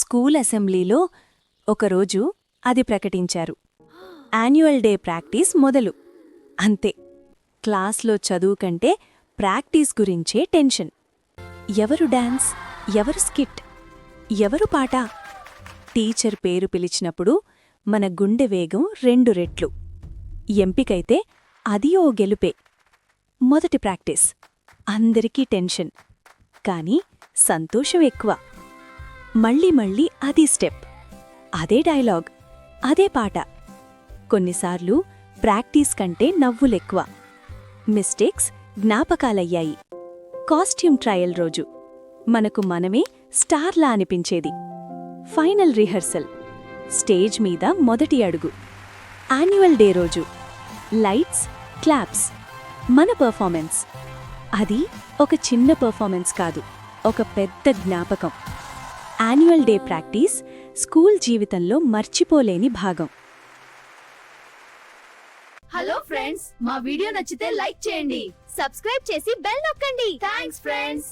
School అసెంబ్లీలో ఒకరోజు అది ప్రకటించారు. యాన్యువల్ డే ప్రాక్టీస్ మొదలు. అంతే, క్లాస్లో చదువు కంటే ప్రాక్టీస్ గురించే టెన్షన్. ఎవరు డాన్స్, ఎవరు స్కిట్, ఎవరు పాట? టీచర్ పేరు పిలిచినప్పుడు మన గుండె వేగం 2 రెట్లు. ఎంపికైతే అది ఓ గెలుపే. మొదటి ప్రాక్టీస్, అందరికీ టెన్షన్, కాని సంతోషం ఎక్కువ. మళ్ళీ మళ్ళీ అదే స్టెప్, అదే డైలాగ్, అదే పాట. కొన్నిసార్లు ప్రాక్టీస్ కంటే నవ్వులెక్కువ. మిస్టేక్స్ జ్ఞాపకాలయ్యాయి. కాస్ట్యూమ్ ట్రయల్ రోజు మనకు మనమే స్టార్లా అనిపించేది. ఫైనల్ రిహర్సల్, స్టేజ్ మీద మొదటి అడుగు. యాన్యువల్ డే రోజు లైట్స్, క్లాప్స్, మన పర్ఫార్మెన్స్. అది ఒక చిన్న పర్ఫార్మెన్స్ కాదు, ఒక పెద్ద జ్ఞాపకం. యాన్యువల్ డే ప్రాక్టీస్ స్కూల్ జీవితంలో మర్చిపోలేని భాగం. హలో ఫ్రెండ్స్, మా వీడియో నచ్చితే లైక్ చేయండి, సబ్స్క్రైబ్ చేసి బెల్ నొక్కండి. Thanks friends.